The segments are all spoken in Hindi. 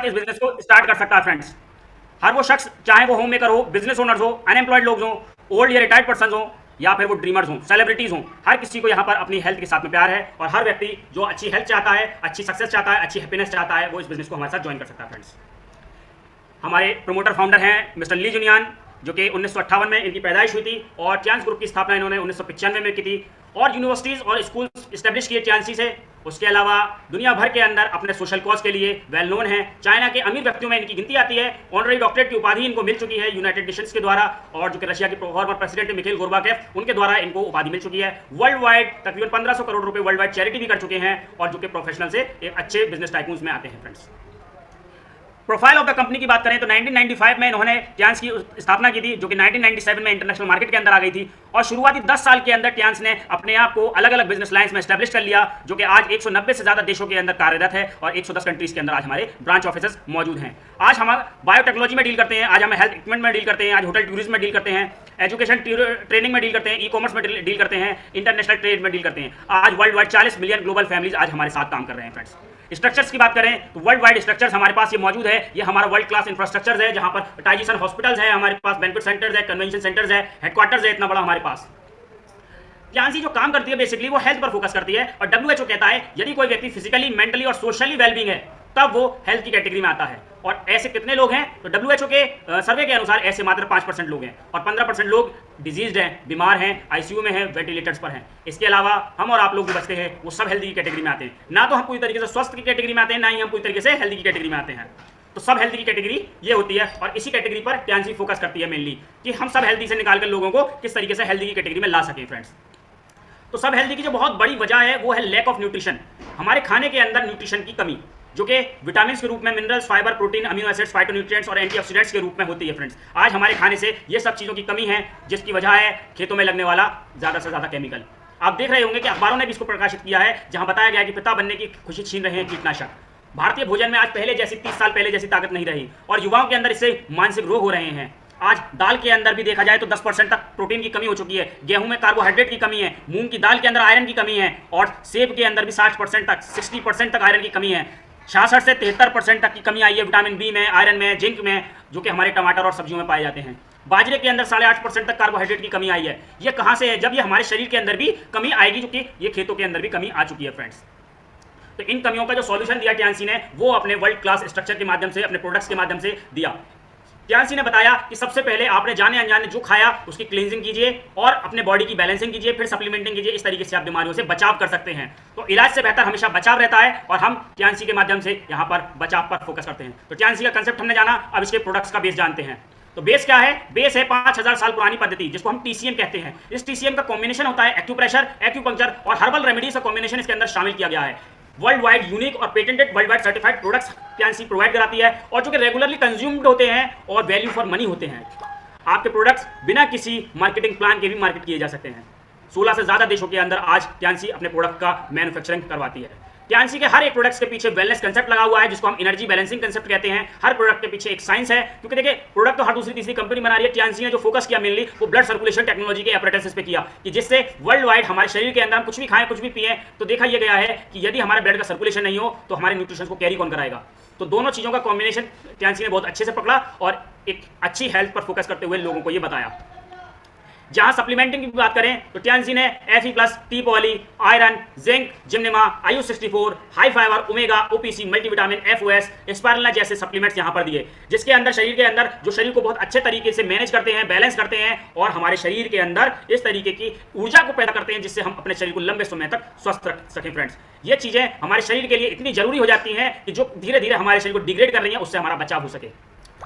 इस बिजनेस को स्टार्ट कर सकता है फ्रेंड्स। हर वो शख्स, चाहे वो होम मेकर हो, बिजनेस ओनर्स हो, अनएम्प्लॉयड लोग हो, ओल्ड या रिटायर्ड पर्सन हो, या फिर वो ड्रीमर्स हो, सेलिब्रिटीज हो, हर किसी को यहाँ पर अपनी हेल्थ के साथ में प्यार है और हर व्यक्ति जो अच्छी हेल्थ चाहता है, अच्छी सक्सेस चाहता है, अच्छी हैप्पीनेस चाहता है, वो इस बिजनेस को हमारे साथ ज्वाइन कर सकता है फ्रेंड्स। हमारे प्रमोटर फाउंडर हैं मिस्टर ली जुनियान, जो कि 1958 में इनकी पैदाइश हुई थी और टियांस ग्रुप की स्थापना इन्होंने 1995 में की थी और यूनिवर्सिटीज़ और स्कूल इस्टेब्लिश किए टियांसी से। उसके अलावा दुनिया भर के अंदर अपने सोशल कॉज के लिए वेल नोन है। चाइना के अमीर व्यक्तियों में इनकी गिनती आती है। ऑनररी डॉक्टरेट की उपाधि इनको मिल चुकी है यूनाइटेड नेशंस के द्वारा, और जो कि रशिया के फॉर्मर प्रेसिडेंट मिखाइल गोर्बाचेव, उनके द्वारा इनको उपाधि मिल चुकी है। वर्ल्ड वाइड तकरीबन 1500 करोड़ रुपए वर्ल्ड वाइड चैरिटी भी कर चुके हैं और जो कि प्रोफेशनल से एक अच्छे बिजनेस टाइकून्स में आते हैं friends. Profile of the company की बात करें तो 1995 में इन्होंने टियांस की स्थापना की थी, जो कि 1997 में इंटरनेशनल मार्केट के अंदर आ गई थी और शुरुआती 10 साल के अंदर टियांस ने अपने आप को अलग अलग बिजनेस लाइंस में एस्टैब्लिश कर लिया, जो कि आज 190 से ज़्यादा देशों के अंदर कार्यरत है और 110 कंट्रीज के अंदर आज हमारे ब्रांच ऑफिस मौजूद हैं। आज हम बायोटेक्नोलॉजी में डील करते हैं, आज हम हेल्थ इक्विपमेंट में डील करते हैं, आज होटल टूरिज्म में डील करते हैं, एजुकेशन ट्रेनिंग में डील करते हैं, ई कॉमर्स में डील करते हैं, इंटरनेशनल ट्रेड में डील करते हैं। आज world wide 40 million global families आज हमारे साथ काम कर रहे हैं फ्रेंड्स। स्ट्रक्चर्स की बात करें तो वर्ल्ड वाइड स्ट्रक्चर्स हमारे पास ये मौजूद है। ये हमारा वर्ल्ड क्लास इंफ्रास्ट्रक्चर है, जहां पर टाइजिसन हॉस्पिटल्स है, हमारे पास बैंक्वेट सेंटर्स है, कन्वेंशन सेंटर्स है, हेडक्वार्टर्स है, इतना बड़ा हमारे पास। टियांसी जो काम करती है बेसिकली वो हेल्थ पर फोकस करती है और WHO कहता है यदि कोई व्यक्ति फिजिकली, मेंटली और सोशली वेलबींग है तब वो हेल्थ की कैटेगरी में आता है। और ऐसे कितने लोग हैं तो WHO के सर्वे के अनुसार ऐसे मात्र 5% लोग हैं और 15% लोग डिजीज्ड हैं, बीमार हैं, ICU में हैं, वेंटिलेटर्स पर हैं। इसके अलावा हम और आप लोग जो बचते हैं वो सब हेल्दी की कैटेगरी में आते हैं। ना तो हम पूरी तरीके से स्वस्थ की कैटेगरी में आते हैं, ना ही हम पूरी तरीके से हेल्दी की कैटेगरी में आते हैं। तो सब हेल्दी की कैटेगरी ये होती है और इसी कैटेगरी पर टियांसी फोकस करती है मेनली, कि हम सब हेल्दी से निकालकर लोगों को किस तरीके से हेल्दी की कैटेगरी में ला सकें फ्रेंड्स। तो सब हेल्दी की जो बहुत बड़ी वजह है वो है लैक ऑफ न्यूट्रिशन। हमारे खाने के अंदर न्यूट्रिशन की कमी, जो कि विटामिन के रूप में minerals, fibre, protein, amino acids, phytonutrients और एंटीऑक्सीडेंट्स के रूप में होती है फ्रेंड्स। आज हमारे खाने से ये सब चीज़ों की कमी है, जिसकी वजह है खेतों में लगने वाला ज़्यादा से ज़्यादा केमिकल। आप देख रहे होंगे कि अखबारों ने भी इसको प्रकाशित किया है, जहां बताया गया कि पिता बनने की खुशी छीन रहे हैं कीटनाशक। भारतीय भोजन में आज पहले जैसी 30 साल पहले जैसी ताकत नहीं रही और युवाओं के अंदर इससे मानसिक रोग हो रहे हैं। आज दाल के अंदर भी देखा जाए तो 10% तक प्रोटीन की कमी हो चुकी है, गेहूं में कार्बोहाइड्रेट की कमी है, मूंग की दाल के अंदर आयरन की कमी है और सेब के अंदर भी 60% तक 60% तक आयरन की कमी है। 66 से 73% तक की कमी आई है विटामिन बी में, आयरन में, जिंक में, जो कि हमारे टमाटर और सब्जियों में पाए जाते हैं। बाजरे के अंदर 8.5% तक कार्बोहाइड्रेट की कमी आई है। ये कहाँ से है? जब ये हमारे शरीर के अंदर भी कमी आएगी, जो कि ये खेतों के अंदर भी कमी आ चुकी है फ्रेंड्स। तो इन कमियों का जो सॉल्यूशन दिया टियांसी ने, वो अपने वर्ल्ड क्लास स्ट्रक्चर के माध्यम से, अपने प्रोडक्ट्स के माध्यम से दिया। टियांसी ने बताया कि सबसे पहले आपने जाने अनजाने जो खाया उसकी क्लींजिंग कीजिए और अपने बॉडी की बैलेंसिंग कीजिए, फिर सप्लीमेंटिंग कीजिए। इस तरीके से आप बीमारियों से बचाव कर सकते हैं। तो इलाज से बेहतर हमेशा बचाव रहता है और हम टियांसी के माध्यम से यहाँ पर बचाव पर फोकस करते हैं। तो टियांसी का कंसेप्ट हमने जाना, अब इसके प्रोडक्ट्स का बेस जानते हैं। तो बेस क्या है? बेस है 5000 साल पुरानी पद्धति, जिसको हम TCM कहते हैं। इस TCM का कॉम्बिनेशन होता है एक्यूप्रेशर, एक्यूपंक्चर और हर्बल रेमेडीज का कॉम्बिनेशन इसके अंदर शामिल किया गया है। वर्ल्ड वाइड यूनिक और patented, worldwide certified products Tianshi provide कराती है और जो कि रेगुलरली कंज्यूम्ड होते हैं और वैल्यू फॉर मनी होते हैं। आपके प्रोडक्ट्स बिना किसी मार्केटिंग प्लान के भी मार्केट किए जा सकते हैं। 16 से ज़्यादा देशों के अंदर आज टियांसी अपने प्रोडक्ट का मैन्युफैक्चरिंग करवाती है। टियांसी के हर एक प्रोडक्ट्स के पीछे वेलनेस कंसेप्ट लगा हुआ है, जिसको हम एनर्जी बैलेंसिंग कंसेप्ट कहते हैं। हर प्रोडक्ट के पीछे एक साइंस है, क्योंकि देखिए प्रोडक्ट तो हर दूसरी तीसरी कंपनी बना रही है। टियांसी ने जो फोकस किया मेनली वो ब्लड सर्कुलेशन टेक्नोलॉजी के एपरेटस पे किया, कि जिससे वर्ल्ड वाइड हमारे शरीर के अंदर हम कुछ भी खाएं, कुछ भी पिए, तो देखा यह गया है कि यदि हमारे ब्लड का सर्कुलेशन नहीं हो तो हमारे न्यूट्रिशन को कैरी कौन कराएगा। तो दोनों चीज़ों का कॉम्बिनेशन टियांसी ने बहुत अच्छे से पकड़ा और एक अच्छी हेल्थ पर फोकस करते हुए लोगों को ये बताया। जहां सप्लीमेंटिंग की बात करें तो टियांसी ने Fe+, T poly, iron, zinc, जिम्निमा, IU64, high fibre, omega, OPC, multivitamin, FOS, spirulina जैसे सप्लीमेंट्स यहां पर दिए, जिसके अंदर शरीर के अंदर जो शरीर को बहुत अच्छे तरीके से मैनेज करते हैं, बैलेंस करते हैं और हमारे शरीर के अंदर इस तरीके की ऊर्जा को पैदा करते हैं, जिससे हम अपने शरीर को लंबे समय तक स्वस्थ रख सकें फ्रेंड्स। ये चीज़ें हमारे शरीर के लिए इतनी जरूरी हो जाती हैं कि जो धीरे धीरे हमारे शरीर को डिग्रेड कर रही हैं, उससे हमारा बचाव हो सके।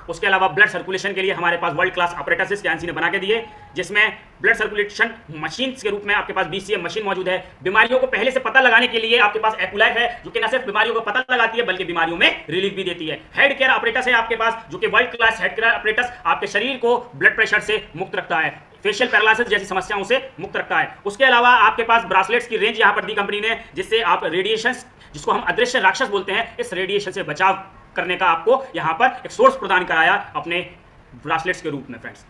उसके अलावा ब्लड सर्कुलेशन के लिए हमारे पास वर्ल्ड क्लास ऑपरेटर्स टियांसी ने बना के दिए, जिसमें ब्लड सर्कुलेशन मशीन्स के रूप में आपके पास BCM मशीन मौजूद है। बीमारियों को पहले से पता लगाने के लिए आपके पास एक्यूलाइफ है, जो कि न सिर्फ बीमारियों को पता लगाती है बल्कि बीमारियों में रिलीफ भी देती है। हेड केयर ऑपरेटर्स है आपके पास, जो कि world class head care operators आपके शरीर को ब्लड प्रेशर से मुक्त रखता है, फेशियल पैरालिसिस जैसी समस्याओं से मुक्त रखता है। उसके अलावा आपके पास ब्रासलेट्स की रेंज यहाँ पर दी कंपनी ने, जिससे आप रेडिएशन, जिसको हम अदृश्य राक्षस बोलते हैं, इस रेडिएशन से बचाव करने का आपको यहाँ पर एक सोर्स प्रदान कराया अपने ब्रासलेट्स के रूप में friends.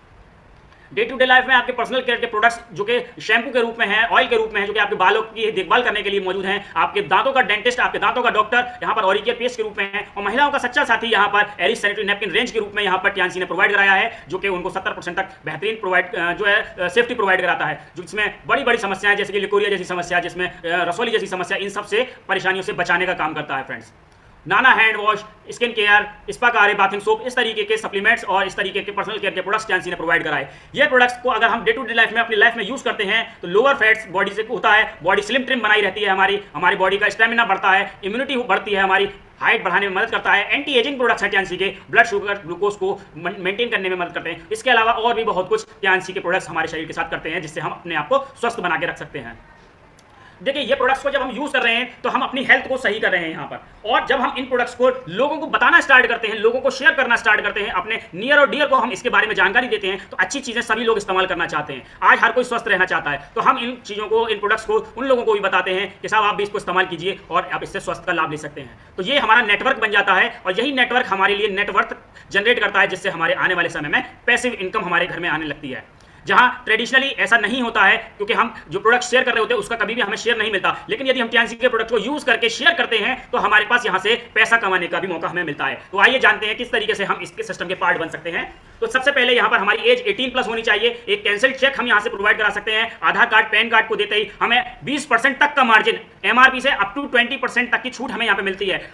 Day to day life में आपके पर्सनल केयर के प्रोडक्ट्स जो कि शैम्पू के रूप में हैं, ऑयल के रूप में हैं, जो कि आपके बालों की देखभाल करने के लिए मौजूद हैं, आपके दांतों का डेंटिस्ट, आपके दांतों का डॉक्टर यहाँ पर ऑरिकेयर पेस्ट के रूप में है, और महिलाओं का सच्चा साथी यहाँ पर एरिस सैनिटरी नैपकिन रेंज के रूप में यहाँ पर टीएनसी ने प्रोवाइड कराया है, जो कि उनको 70% तक बेहतरीन जो है सेफ्टी प्रोवाइड कराता है, जिसमें बड़ी बड़ी समस्याएं जैसे कि लिकोरिया जैसी समस्या, जिसमें रसोली जैसी समस्या, इन सबसे परेशानियों से बचाने का काम करता है फ्रेंड्स। नाना hand wash, skin care, spa car, bathing soap, इस तरीके के सप्लीमेंट्स और इस तरीके के पर्सनल केयर के प्रोडक्ट्स टीएनसी ने प्रोवाइड कराए। ये प्रोडक्ट्स को अगर हम डे टू डे लाइफ में अपनी लाइफ में यूज करते हैं तो लोअर फैट्स बॉडी से होता है, बॉडी स्लिम ट्रिम बनाई रहती है, हमारी बॉडी का स्टेमिना बढ़ता है, इम्यूनिटी बढ़ती है, हमारी हाइट बढ़ाने में मदद करता है, एंटी एजिंग प्रोडक्ट्स हैं टीएनसी के, ब्लड शुगर ग्लूकोज को मेंटेन करने में मदद करते हैं। इसके अलावा और भी बहुत कुछ टीएनसी के प्रोडक्ट्स हमारे शरीर के साथ करते हैं, जिससे हम अपने आप को स्वस्थ बना के रख सकते हैं। देखिए, ये प्रोडक्ट्स को जब हम यूज कर रहे हैं तो हम अपनी हेल्थ को सही कर रहे हैं यहाँ पर, और जब हम इन प्रोडक्ट्स को लोगों को बताना स्टार्ट करते हैं, लोगों को शेयर करना स्टार्ट करते हैं, अपने नियर और डियर को हम इसके बारे में जानकारी देते हैं, तो अच्छी चीजें सभी लोग इस्तेमाल करना चाहते हैं। आज हर कोई स्वस्थ रहना चाहता है, तो हम इन चीजों को, इन प्रोडक्ट्स को उन लोगों को भी बताते हैं कि साहब आप भी इसको इस्तेमाल कीजिए और आप इससे स्वस्थ का लाभ ले सकते हैं। तो ये हमारा नेटवर्क बन जाता है, और यही नेटवर्क हमारे लिए नेटवर्थ जनरेट करता है, जिससे हमारे आने वाले समय में पैसिव इनकम हमारे घर में आने लगती है, जहां ट्रेडिशनली ऐसा नहीं होता है, क्योंकि हम जो प्रोडक्ट शेयर कर रहे होते हैं उसका कभी भी हमें शेयर नहीं मिलता। लेकिन यदि हम टीएनसी के प्रोडक्ट को यूज करके शेयर करते हैं तो हमारे पास यहां से पैसा कमाने का भी मौका हमें मिलता है। तो आइए जानते हैं किस तरीके से हम इसके सिस्टम के पार्ट बन सकते हैं। तो सबसे पहले यहां पर हमारी एज 18+ होनी चाहिए। एक कैंसिल चेक हम यहां से प्रोवाइड करा सकते हैं। आधार कार्ड, पैन कार्ड को देते ही हमें 20% तक का मार्जिन, एमआरपी से अप टू 20% तक की छूट हमें यहां पे मिलती है।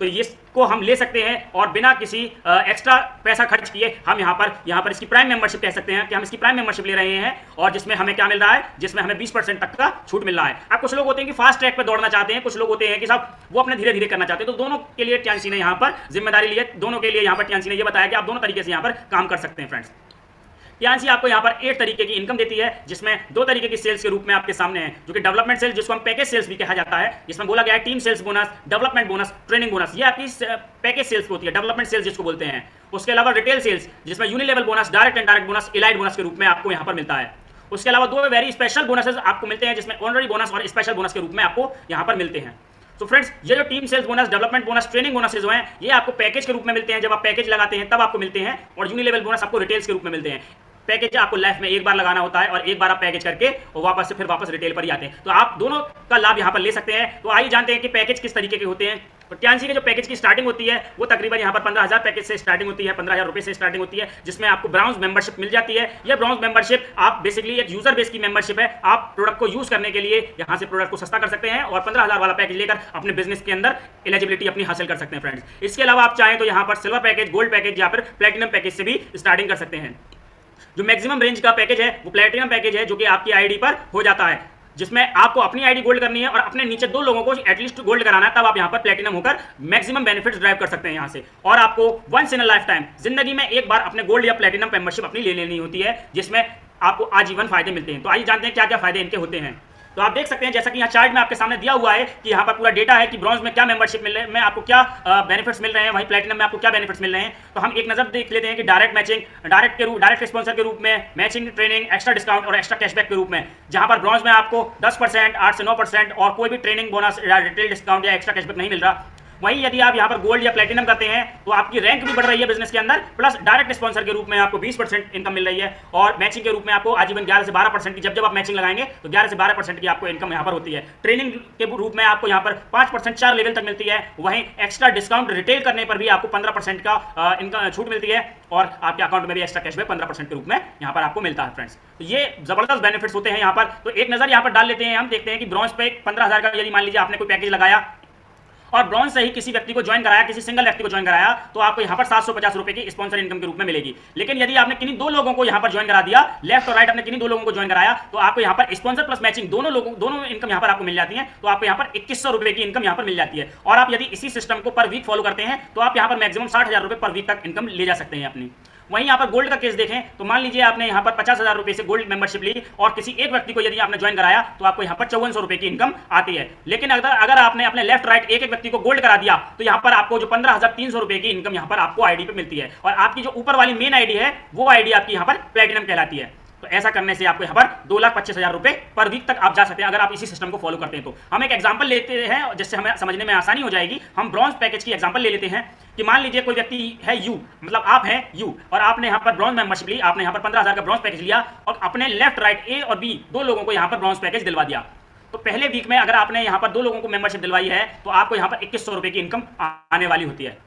तो इसको हम ले सकते हैं और बिना किसी एक्स्ट्रा पैसा खर्च किए हम यहाँ पर इसकी प्राइम मेंबरशिप कह सकते हैं कि हम इसकी प्राइम मेंबरशिप ले रहे हैं, और जिसमें हमें क्या मिल रहा है, जिसमें हमें 20% तक का छूट मिल रहा है। अब कुछ लोग होते हैं कि फास्ट ट्रैक पे दौड़ना चाहते हैं, कुछ लोग होते हैं कि साहब वो अपने धीरे धीरे करना चाहते हैं। तो दोनों के लिए टीएनसी ने यहाँ पर जिम्मेदारी ली है, दोनों के लिए यहाँ पर टीएनसी ने ये बताया कि आप दोनों तरीके से यहाँ पर काम कर सकते हैं फ्रेंड्स। टीएनसी आपको यहाँ पर 8 तरीके की इनकम देती है, जिसमें 2 तरीके की सेल्स के रूप में आपके सामने है, जो कि डेवलपमेंट सेल्स, जिसको हम पैकेज सेल्स भी कहा जाता है, जिसमें बोला गया है team sales bonus, development bonus, training bonus, ये आपकी पैकेज सेल्स होती है, डेवलपमेंट सेल्स जिसको बोलते हैं। उसके अलावा रिटेल सेल्स, जिसमें unilevel bonus, direct indirect bonus, allied bonus के रूप में आपको यहाँ पर मिलता है। उसके अलावा 2 वेरी स्पेशल बोनसेस आपको मिलते हैं, जिसमें ऑनररी बोनस और स्पेशल बोनस के रूप में आपको यहाँ पर मिलते हैं। तो फ्रेंड्स, ये जो team sales bonus, development bonus, training bonuses जो हैं, ये आपको पैकेज के रूप में मिलते हैं। जब आप पैकेज लगाते हैं तब आपको मिलते हैं, और यूनिलेवल बोनस आपको रिटेल्स के रूप में मिलते हैं। पैकेज आपको लाइफ में एक बार लगाना होता है, और एक बार आप पैकेज करके और वापस रिटेल पर ही आते हैं। तो आप दोनों का लाभ यहाँ पर ले सकते हैं। तो आइए जानते हैं कि पैकेज किस तरीके के होते हैं। तो टीएनसी के जो पैकेज की स्टार्टिंग होती है वो तकरीबन यहाँ पर 15,000 पैकेज से स्टार्टिंग होती है, 15,000 रुपये से स्टार्टिंग होती है, जिसमें आपको ब्राउन्स मेंबरशिप मिल जाती है। ये ब्राउन्स मेंबरशिप आप बेसिकली एक यूजर बेस की मेंबरशिप है। आप प्रोडक्ट को यूज करने के लिए यहाँ से प्रोडक्ट को सस्ता कर सकते हैं और 15,000 वाला पैकेज लेकर अपने बिजनेस के अंदर एलिजिबिलिटी अपनी हासिल कर सकते हैं फ्रेंड्स। इसके अलावा आप चाहें तो यहाँ पर सिल्वर पैकेज, गोल्ड पैकेज या फिर प्लेटिनम पैकेज से भी स्टार्टिंग कर सकते हैं। जो मैक्सिमम रेंज का पैकेज है वो प्लेटिनम पैकेज है, जो कि आपकी आईडी पर हो जाता है, जिसमें आपको अपनी आईडी गोल्ड करनी है और अपने नीचे 2 लोगों को एटलीस्ट गोल्ड कराना है, तब आप यहाँ पर प्लेटिनम होकर मैक्सिमम बेनिफिट्स ड्राइव कर सकते हैं यहाँ से। और आपको once in a lifetime, जिंदगी में एक बार अपने गोल्ड या प्लेटिनम मेंबरशिप अपनी ले लेनी होती है, जिसमें आपको आजीवन फायदे मिलते हैं। तो आइए जानते हैं क्या क्या फायदे इनके होते हैं। तो आप देख सकते हैं, जैसा कि यहाँ चार्ट में आपके सामने दिया हुआ है कि यहाँ पर पूरा डेटा है कि ब्रॉन्ज में क्या मेंबरशिप मिल रहे हैं, में आपको क्या बेनिफिट्स मिल रहे हैं, वहीं प्लेटिनम में आपको क्या बेनिफिट्स मिल रहे हैं। तो हम एक नजर देख लेते हैं कि डायरेक्ट मैचिंग, डायरेक्ट स्पॉन्सर के रूप में, मैचिंग, ट्रेनिंग, एक्स्ट्रा डिस्काउंट और एक्स्ट्रा कैशबैक के रूप में, जहाँ पर ब्रॉन्ज में आपको 10%, 8 से 9% और कोई भी ट्रेनिंग बोनस या रिटेल डिस्काउंट या एक्स्ट्रा कैशबैक नहीं मिल रहा। वहीं यदि आप यहाँ पर गोल्ड या प्लेटिनम करते हैं तो आपकी रैंक भी बढ़ रही है बिजनेस के अंदर, प्लस डायरेक्ट स्पॉन्सर के रूप में आपको 20% इनकम मिल रही है, और मैचिंग के रूप में आपको आजीवन 11 से 12% की, जब आप मैचिंग लगाएंगे तो 11 से 12% की आपको इनकम यहाँ पर होती है। ट्रेनिंग के रूप में आपको यहाँ पर 5% 4 लेवल तक मिलती है। वहीं एक्स्ट्रा डिस्काउंट रिटेल करने पर भी आपको 15% का इनकम छूट मिलती है, और आपके अकाउंट में भी एक्स्ट्रा कैशबैक 15% के रूप में यहाँ पर आपको मिलता है फ्रेंड्स। तो ये जबरदस्त बेनिफिट्स होते हैं यहाँ पर। तो एक नजर यहाँ पर डाल लेते हैं, हम देखते हैं कि ब्रॉन्ज पे 15,000 का यदि मान लीजिए आपने कोई पैकेज लगाया और ब्रॉन्ज से ही किसी व्यक्ति को ज्वाइन कराया, किसी सिंगल व्यक्ति को ज्वाइन कराया, तो आपको यहाँ पर 750 रुपए की स्पॉन्सर इनकम के रूप में मिलेगी। लेकिन यदि आपने किन्हीं 2 लोगों को यहाँ पर ज्वाइन करा दिया, लेफ्ट और राइट, अपने किन्हीं 2 लोगों को ज्वाइन कराया, तो आपको यहाँ पर स्पॉन्सर प्लस मैचिंग दोनों इनकम यहाँ पर आपको मिल जाती है। तो आपको यहाँ पर 2100 रुपए की इनकम यहाँ पर मिल जाती है। और आप यदि इसी सिस्टम को पर वीक फॉलो करते हैं तो आप यहाँ पर मैक्सिमम 60,000 रुपए पर वीक तक इनकम ले जा सकते हैं अपनी। वहीं यहाँ पर गोल्ड का केस देखें तो मान लीजिए आपने यहाँ पर 50,000 रुपए से गोल्ड मेंबरशिप ली, और किसी एक व्यक्ति को यदि आपने ज्वाइन कराया तो आपको यहाँ पर 5400 रुपए की इनकम आती है। लेकिन अगर आपने अपने लेफ्ट राइट एक व्यक्ति को गोल्ड करा दिया तो यहाँ पर आपको जो 15,300 रुपए की इनकम यहाँ पर आपको आईडी पे मिलती है, और आपकी जो ऊपर वाली मेन आईडी है वो आईडी आपकी यहाँ पर प्लेटिनम कहलाती है। तो ऐसा करने से आपको यहाँ पर 2,25,000 रुपए पर वीक तक आप जा सकते हैं अगर आप इसी सिस्टम को फॉलो करते हैं। तो हम एक एग्जांपल लेते हैं जिससे हमें समझने में आसानी हो जाएगी। हम ब्रॉन्ज पैकेज की एग्जांपल ले लेते हैं कि मान लीजिए कोई व्यक्ति है यू, मतलब आप हैं यू, और आपने यहाँ पर ब्रॉन्ज मेंबरशिप ली, आपने यहाँ पर 15,000 का ब्रॉन्ज पैकेज लिया और अपने लेफ्ट राइट ए और बी दो लोगों को यहाँ पर ब्रॉन्ज पैकेज दिलवा दिया। तो पहले वीक में अगर आपने यहाँ पर दो लोगों को मेंबरशिप दिलवाई है तो आपको यहाँ पर 2100 रुपए की इनकम आने वाली होती है।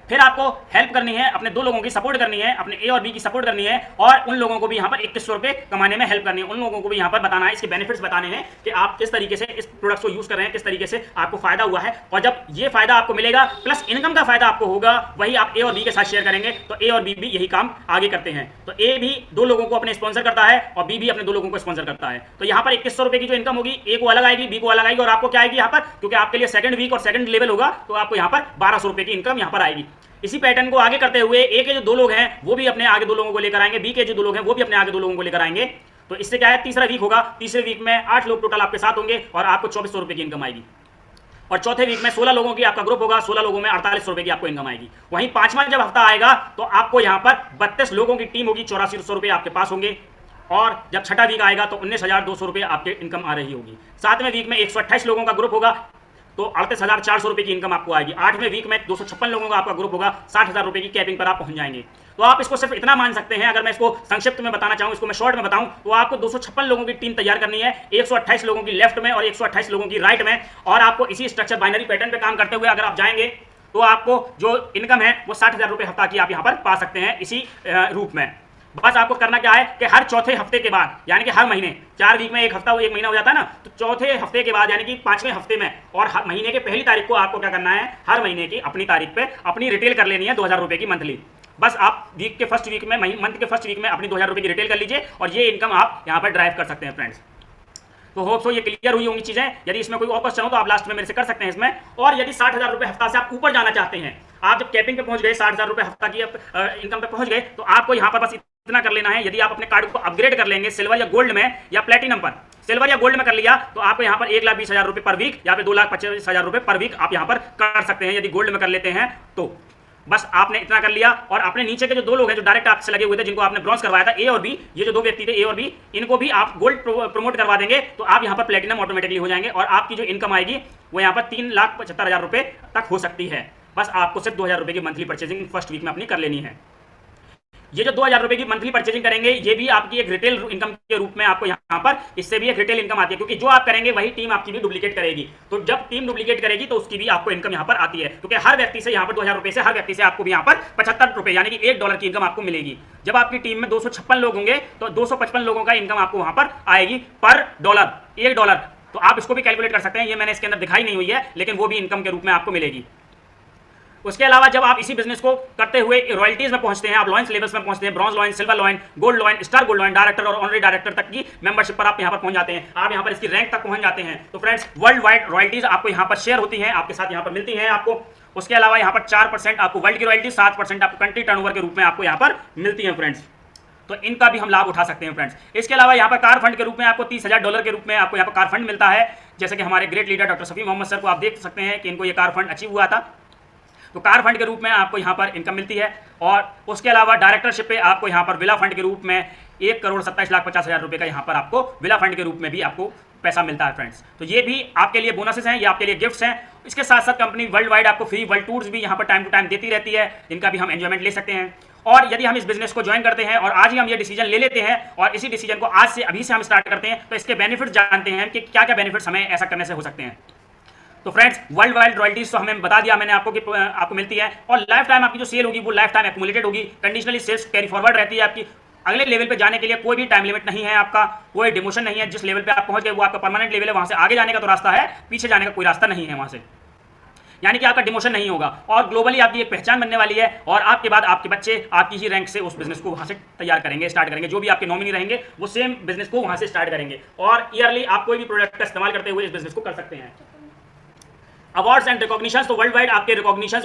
फिर आपको हेल्प करनी है, अपने दो लोगों की सपोर्ट करनी है, अपने ए और बी की सपोर्ट करनी है और उन लोगों को भी यहाँ पर 2100 रुपए कमाने में हेल्प करनी है। उन लोगों को भी यहाँ पर बताना है, इसके बेनिफिट्स बताने हैं कि आप किस तरीके से इस प्रोडक्ट को यूज कर रहे हैं, किस तरीके से आपको फायदा हुआ है। और जब ये फायदा आपको मिलेगा प्लस इनकम का फायदा आपको होगा, वही आप ए और बी के साथ शेयर करेंगे तो ए और बी भी यही काम आगे करते हैं। तो ए भी दो लोगों को अपने स्पॉन्सर करता है और बी भी अपने दो लोगों को स्पॉन्सर करता है। तो यहाँ पर 2100 रुपए की जो इनकम होगी, ए को अलग आएगी, बी को अलग आएगी और आपको क्या आएगी यहाँ पर, क्योंकि आपके लिए सेकंड वीक और सेकंड लेवल होगा तो आपको यहाँ पर 1200 रुपए की इनकम यहाँ पर आएगी। इसी पैटर्न को आगे करते हुए ए के जो दो लोग हैं वो भी अपने आगे दो लोगों को लेकर आएंगे, बी के जो दो लोग हैं वो भी अपने आगे दो लोगों को लेकर आएंगे। तो इससे क्या है, तीसरा वीक होगा, तीसरे वीक में 8 लोग टोटल आपके साथ होंगे और आपको 2400 रुपए की इनकम आएगी। और चौथे वीक में 16 लोगों की आपका ग्रुप होगा, 16 लोगों में 4800 रुपए की आपको इनकम आएगी। वहीं पांचवा जब हफ्ता आएगा तो आपको यहाँ पर 32 लोगों की टीम होगी, 8400 रुपए आपके पास होंगे। और जब छठा वीक आएगा तो 19,200 रुपए आपके इनकम आ रही होगी। सातवें वीक में 128 लोगों का ग्रुप होगा तो 38,400 रुपए की इनकम आपको आएगी। आठवें वीक में 256 लोगों का आपका ग्रुप होगा, 60,000 रुपए की कैपिंग पर आप पहुंच जाएंगे। तो आप इसको सिर्फ इतना मान सकते हैं, अगर मैं इसको संक्षिप्त में बताना चाहूं, इसको मैं शॉर्ट में बताऊं तो आपको 256 लोगों की टीम तैयार करनी है, 128 लोगों की लेफ्ट में और 128 लोगों की राइट में। और आपको इसी स्ट्रक्चर बाइनरी पैटर्न पे काम करते हुए अगर आप जाएंगे तो आपको जो इनकम है वो 60,000 रुपए हफ्ता की आप यहाँ पर पा सकते हैं इसी रूप में। बस आपको करना क्या है कि हर चौथे हफ्ते के बाद, यानी कि हर महीने, 4 वीक में एक हफ्ता, एक महीना हो जाता है ना, तो चौथे हफ्ते के बाद यानी कि 5वें हफ्ते में और हर महीने के पहली तारीख को आपको क्या करना है, हर महीने की अपनी तारीख पे अपनी रिटेल कर लेनी है 2000 रुपए की मंथली। बस आप वीक के फर्स्ट वीक में, मंथ के फर्स्ट वीक में अपनी 2000 रुपए की रिटेल कर लीजिए और ये इनकम आप यहाँ पर ड्राइव कर सकते हैं फ्रेंड्स। तो होप सो ये क्लियर हुई होंगी चीजें। यदि इसमें कोई और क्वेश्चन हो तो आप लास्ट में मेरे से कर सकते हैं इसमें। और यदि 60,000 रुपए हफ्ता से आप ऊपर जाना चाहते हैं, आप जब कैपिंग पे पहुंच गए, 60,000 रुपए हफ्ता की इनकम पे पहुंच गए, तो आपको यहाँ पर बस इतना कर लेना है। यदि आप अपने कार्ड को अपग्रेड कर लेंगे सिल्वर या गोल्ड में या प्लेटिनम पर, सिल्वर या गोल्ड में कर लिया तो आपको यहाँ पर 1,20,000 रुपए पर वीक या फिर 2,25,000 रुपए पर वीक आप यहाँ पर कर सकते हैं यदि गोल्ड में कर लेते हैं तो। बस आपने इतना कर लिया और अपने नीचे के जो दो लोग हैं जो डायरेक्ट आपसे लगे हुए थे, जिनको आपने ब्रॉन्ज करवाया था, ए और बी, ये जो दो व्यक्ति थे ए और बी, इनको भी आप गोल्ड प्रमोट करवा देंगे तो आप यहाँ पर प्लेटिनम ऑटोमेटिकली हो जाएंगे और आपकी जो इनकम आएगी वो यहाँ पर 3,75,000 रुपए तक हो सकती है। बस आपको सिर्फ 2,000 रुपए की मंथली परचेजिंग फर्स्ट वीक में अपनी कर लेनी है। ये जो 2,000 रुपए की मंथली परचेजिंग करेंगे ये भी आपकी एक रिटेल इनकम के रूप में आपको यहाँ पर इससे भी एक रिटेल इनकम आती है, क्योंकि जो आप करेंगे वही टीम आपकी भी डुप्लीकेट करेगी। तो जब टीम डुप्लीकेट करेगी तो उसकी भी आपको इनकम यहाँ पर आती है, क्योंकि हर व्यक्ति से यहाँ पर 2,000 रुपए से हर व्यक्ति से आपको भी यहाँ पर 75 रुपए यानी कि $1 की इनकम आपको मिलेगी। जब आपकी टीम में 256 लोग होंगे तो 255 लोगों का इनकम आपको वहां पर आएगी पर डॉलर, $1। तो आप इसको भी कैलकुलेट कर सकते हैं, ये मैंने इसके अंदर दिखाई नहीं हुई है लेकिन वो भी इनकम के रूप में आपको मिलेगी। उसके अलावा जब आप इसी बिजनेस को करते हुए रॉयल्टीज में पहुंचते हैं, आप लॉयंस लेवल्स में पहुंचते हैं, bronze lion, silver lion, gold lion, star gold lion, director और ऑनरी डायरेक्टर तक की मेंबरशिप पर आप यहां पर पहुंच जाते हैं, आप यहां पर इसकी रैंक तक पहुंच जाते हैं। तो फ्रेंड्स वर्ल्ड वाइड रॉयल्टीज आपको यहां पर शेयर होती हैं, आपके साथ यहां पर मिलती हैं आपको। उसके अलावा यहां पर 4% आपको वर्ल्ड की रॉयल्टी, 7% आपको कंट्री टर्नओवर के रूप में आपको यहां पर मिलती है फ्रेंड्स। तो इनका भी हम लाभ उठा सकते हैं फ्रेंड्स। इसके अलावा यहाँ पर कार फंड के रूप में आपको $30,000 के रूप में आपको यहाँ पर कार फंड मिलता है, जैसे कि हमारे great leader doctor Shafi Mohammad sir को आप देख सकते हैं कि इनको ये कार फंड अचीव हुआ था। तो कार फंड के रूप में आपको यहाँ पर इनकम मिलती है। और उसके अलावा डायरेक्टरशिप पे आपको यहाँ पर विला फंड के रूप में 1,27,50,000 रुपए का यहाँ पर आपको विला फंड के रूप में भी आपको पैसा मिलता है फ्रेंड्स। तो ये भी आपके लिए बोनसेस हैं, ये आपके लिए गिफ्ट्स हैं। इसके साथ साथ कंपनी वर्ल्ड वाइड आपको फ्री वर्ल्ड टूर्स भी यहाँ पर टाइम टू टाइम देती रहती है, जिनका भी हम एंजॉयमेंट ले सकते हैं। और यदि हम इस बिजनेस को ज्वाइन करते हैं और आज ही हम ये डिसीजन ले लेते हैं और इसी डिसीजन को आज से अभी से हम स्टार्ट करते हैं तो इसके बेनिफिट्स जानते हैं कि क्या क्या बेनिफिट्स हमें ऐसा करने से हो सकते हैं। तो फ्रेंड्स वर्ल्ड वाइड रॉयल्टीज तो हमें बता दिया मैंने आपको कि आपको मिलती है और लाइफ टाइम आपकी जो सेल होगी वो लाइफ टाइम एक्यूमुलेटेड होगी, कंडीशनली सेल्स कैरी फॉरवर्ड रहती है आपकी। अगले लेवल पे जाने के लिए कोई भी टाइम लिमिट नहीं है, आपका कोई डिमोशन नहीं है। जिस लेवल पे आप पहुंच गए वो आपका परमानेंट लेवल है, वहां से आगे जाने का तो रास्ता है, पीछे जाने का कोई रास्ता नहीं है वहां से, यानी कि आपका डिमोशन नहीं होगा। और ग्लोबली आपकी एक पहचान बनने वाली है और आपके बाद आपके बच्चे आपकी ही रैंक से उस बिजनेस को वहां से तैयार करेंगे, स्टार्ट करेंगे। जो भी आपके नॉमिनी रहेंगे वो सेम बिजनेस को वहां से स्टार्ट करेंगे और ईयरली आप कोई भी प्रोडक्ट का इस्तेमाल करते हुए इस बिजनेस को कर सकते हैं। अवार्ड्स एंड रिकॉग्निशन, तो वर्ल्ड वाइड आपके रिकॉग्निशन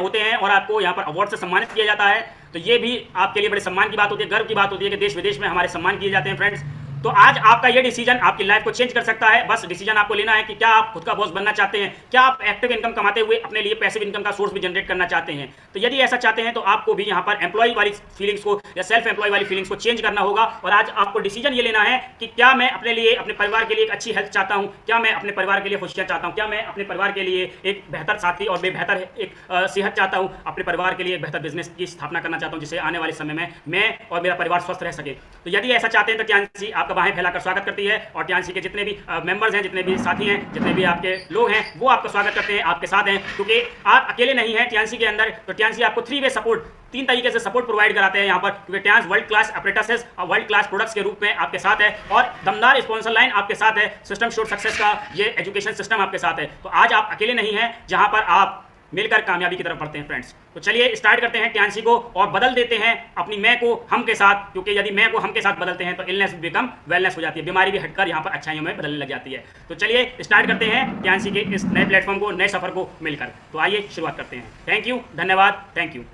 होते हैं और आपको यहाँ पर अवार्ड से सम्मानित किया जाता है। तो ये भी आपके लिए बड़े सम्मान की बात होती है, गर्व की बात होती है कि देश विदेश में हमारे सम्मान किए जाते हैं फ्रेंड्स। तो आज आपका ये डिसीजन आपकी लाइफ को चेंज कर सकता है। बस डिसीजन आपको लेना है कि क्या आप खुद का बॉस बनना चाहते हैं, क्या आप एक्टिव इनकम कमाते हुए अपने लिए पैसिव इनकम का सोर्स भी जनरेट करना चाहते हैं। तो यदि ऐसा चाहते हैं तो आपको भी यहाँ पर एम्प्लॉय वाली फीलिंग्स को या सेल्फ एम्प्लॉय वाली फीलिंग्स को चेंज करना होगा। और आज आपको डिसीजन ये लेना है कि क्या मैं अपने लिए, अपने परिवार के लिए एक अच्छी हेल्थ चाहता हूँ, क्या मैं अपने परिवार के लिए खुशियाँ चाहता हूँ, क्या मैं अपने परिवार के लिए एक बेहतर साथी और बेहतर एक सेहत चाहता हूँ, अपने परिवार के लिए एक बेहतर बिजनेस की स्थापना करना चाहता हूँ जिससे आने वाले समय में मैं और मेरा परिवार स्वस्थ रह सके। तो यदि ऐसा चाहते हैं तो टियान्सी आपका बाहें फैलाकर स्वागत करती है और टियान्सी के जितने भी मेंबर्स हैं, जितने भी साथी हैं, जितने भी आपके लोग हैं, वो आपका स्वागत करते हैं, आपके साथ हैं, क्योंकि आप अकेले नहीं हैं टियान्सी के अंदर। तो टियान्सी आपको 3 वे सपोर्ट, 3 तरीके से सपोर्ट प्रोवाइड कराते हैं यहाँ पर, क्योंकि टियान्स वर्ल्ड क्लास अप्रेंटिसेस और वर्ल्ड क्लास प्रोडक्ट्स के रूप में आपके साथ है और दमदार स्पॉन्सर लाइन आपके साथ है। सिस्टम श्योर सक्सेस का ये एजुकेशन सिस्टम आपके साथ है। तो आज आप अकेले नहीं हैं, जहाँ पर आप मिलकर कामयाबी की तरफ बढ़ते हैं फ्रेंड्स। तो चलिए स्टार्ट करते हैं टियान्सी को और बदल देते हैं अपनी मैं को हम के साथ, क्योंकि यदि मैं को हम के साथ बदलते हैं तो इलनेस बिकम वेलनेस हो जाती है, बीमारी भी हटकर यहाँ पर अच्छाइयों में बदलने लग जाती है। तो चलिए स्टार्ट करते हैं टियान्सी के इस नए प्लेटफॉर्म को, नए सफर को मिलकर। तो आइए शुरुआत करते हैं। थैंक यू, धन्यवाद, थैंक यू।